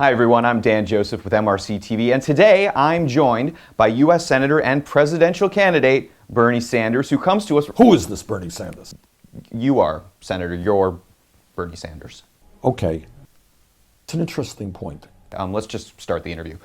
Hi everyone, I'm Dan Joseph with MRC-TV, and today I'm joined by U.S. Senator and presidential candidate Bernie Sanders, who comes to us. Who is this Bernie Sanders? You are, Senator. You're Bernie Sanders. Okay. It's an interesting point. Let's just start the interview.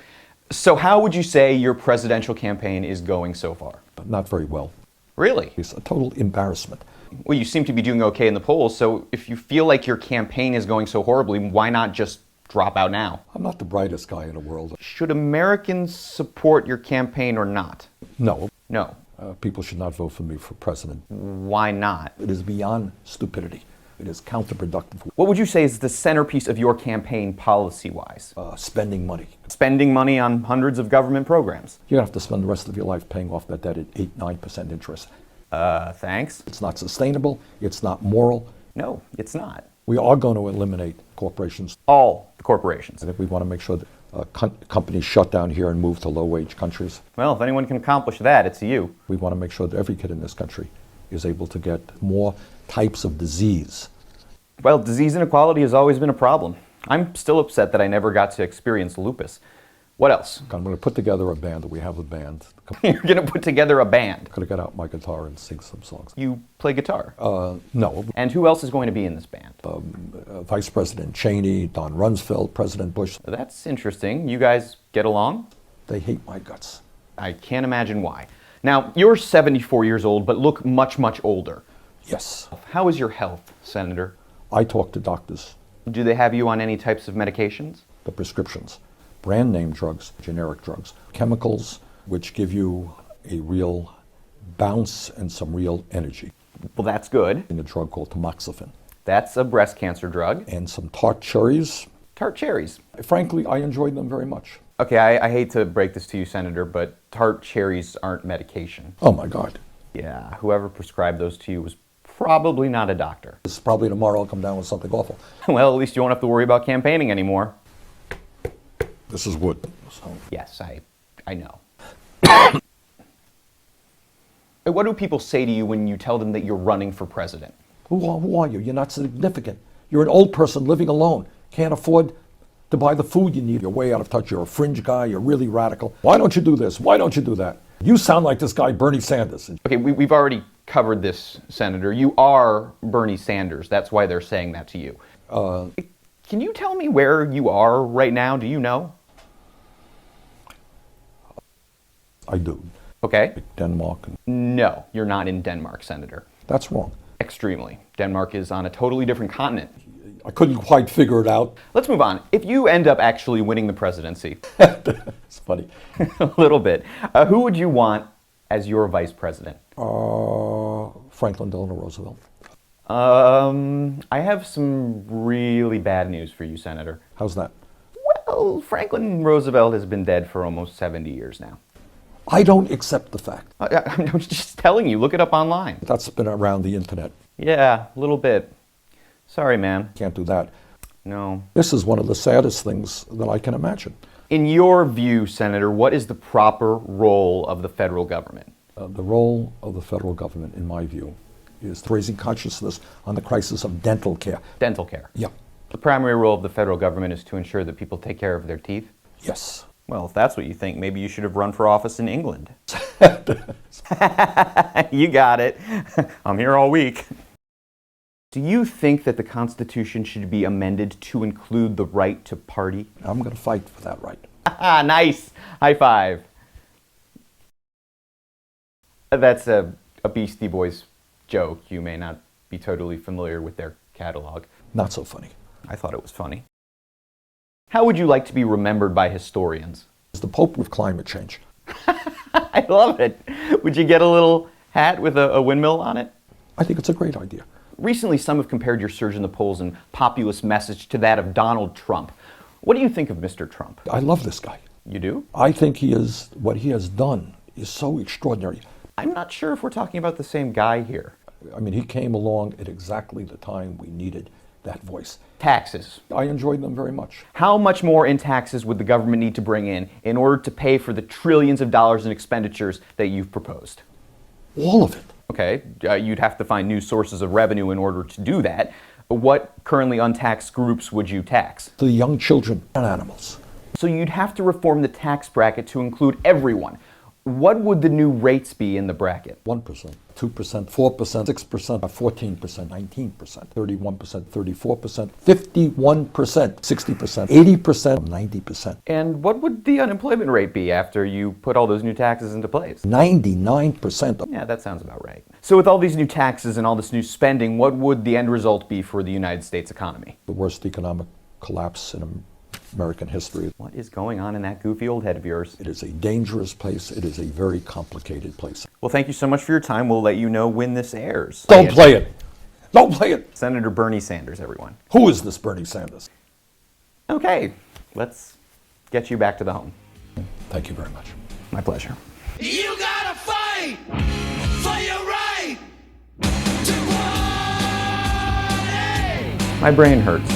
So how would you say your presidential campaign is going so far? But not very well. Really? It's a total embarrassment. Well, you seem to be doing okay in the polls, so if you feel like your campaign is going so horribly, why not just drop out now? I'm not the brightest guy in the world. Should Americans support your campaign or not? No. No. People should not vote for me for president. Why not? It is beyond stupidity. It is counterproductive. What would you say is the centerpiece of your campaign policy-wise? Spending money. Spending money on hundreds of government programs. You're going to have to spend the rest of your life paying off that debt at 8-9% interest. Thanks. It's not sustainable. It's not moral. No, it's not. We are going to eliminate corporations. All the corporations. I think we want to make sure that companies shut down here and move to low-wage countries. Well, if anyone can accomplish that, it's you. We want to make sure that every kid in this country is able to get more types of disease. Well, disease inequality has always been a problem. I'm still upset that I never got to experience lupus. What else? I'm going to put together a band. We have a band. You're going to put together a band? I'm going to get out my guitar and sing some songs. You play guitar? No. And who else is going to be in this band? Vice President Cheney, Don Rumsfeld, President Bush. That's interesting. You guys get along? They hate my guts. I can't imagine why. Now, you're 74 years old, but look much, much older. Yes. How is your health, Senator? I talk to doctors. Do they have you on any types of medications? The prescriptions. Brand name drugs, generic drugs. Chemicals which give you a real bounce and some real energy. Well, that's good. In a drug called tamoxifen. That's a breast cancer drug. And some tart cherries. Tart cherries. Frankly, I enjoyed them very much. Okay, I hate to break this to you, Senator, but tart cherries aren't medication. Oh my God. Yeah, whoever prescribed those to you was probably not a doctor. This probably tomorrow I'll come down with something awful. Well, at least you won't have to worry about campaigning anymore. This is wood. So. Yes, I know. What do people say to you when you tell them that you're running for president? Who are you? You're not significant. You're an old person living alone. Can't afford to buy the food you need. You're way out of touch. You're a fringe guy. You're really radical. Why don't you do this? Why don't you do that? You sound like this guy, Bernie Sanders. Okay, we've already covered this, Senator. You are Bernie Sanders. That's why they're saying that to you. Can you tell me where you are right now? Do you know? I do. Okay. Denmark. No, you're not in Denmark, Senator. That's wrong. Extremely. Denmark is on a totally different continent. I couldn't quite figure it out. Let's move on. If you end up actually winning the presidency. It's funny. A little bit. Who would you want as your vice president? Franklin Delano Roosevelt. I have some really bad news for you, Senator. How's that? Well, Franklin Roosevelt has been dead for almost 70 years now. I don't accept the fact. I'm just telling you, look it up online. That's been around the internet. Yeah, a little bit. Sorry, man. Can't do that. No. This is one of the saddest things that I can imagine. In your view, Senator, what is the proper role of the federal government? The role of the federal government, in my view, is raising consciousness on the crisis of dental care. Dental care? Yeah. The primary role of the federal government is to ensure that people take care of their teeth? Yes. Well, if that's what you think, maybe you should have run for office in England. You got it. I'm here all week. Do you think that the Constitution should be amended to include the right to party? I'm going to fight for that right. Nice. High five. That's a Beastie Boys joke. You may not be totally familiar with their catalog. Not so funny. I thought it was funny. How would you like to be remembered by historians? As the Pope with climate change. I love it. Would you get a little hat with a windmill on it? I think it's a great idea. Recently, some have compared your surge in the polls and populist message to that of Donald Trump. What do you think of Mr. Trump? I love this guy. You do? I think what he has done is so extraordinary. I'm not sure if we're talking about the same guy here. I mean, he came along at exactly the time we needed that voice. Taxes. I enjoyed them very much. How much more in taxes would the government need to bring in order to pay for the trillions of dollars in expenditures that you've proposed? All of it. Okay, you'd have to find new sources of revenue in order to do that. What currently untaxed groups would you tax? The young children and animals. So you'd have to reform the tax bracket to include everyone. What would the new rates be in the bracket? 1%, 2%, 4%, 6%, 14%, 19%, 31%, 34%, 51%, 60%, 80%, 90%. And what would the unemployment rate be after you put all those new taxes into place? 99%. Yeah, that sounds about right. So with all these new taxes and all this new spending, what would the end result be for the United States economy? The worst economic collapse in American history. What is going on in that goofy old head of yours? It is a dangerous place. It is a very complicated place. Well, thank you so much for your time. We'll let you know when this airs. Don't play it. Don't play it. Senator Bernie Sanders, everyone. Who is this Bernie Sanders? Okay, let's get you back to the home. Thank you very much. My pleasure. You gotta fight for your right to party. My brain hurts.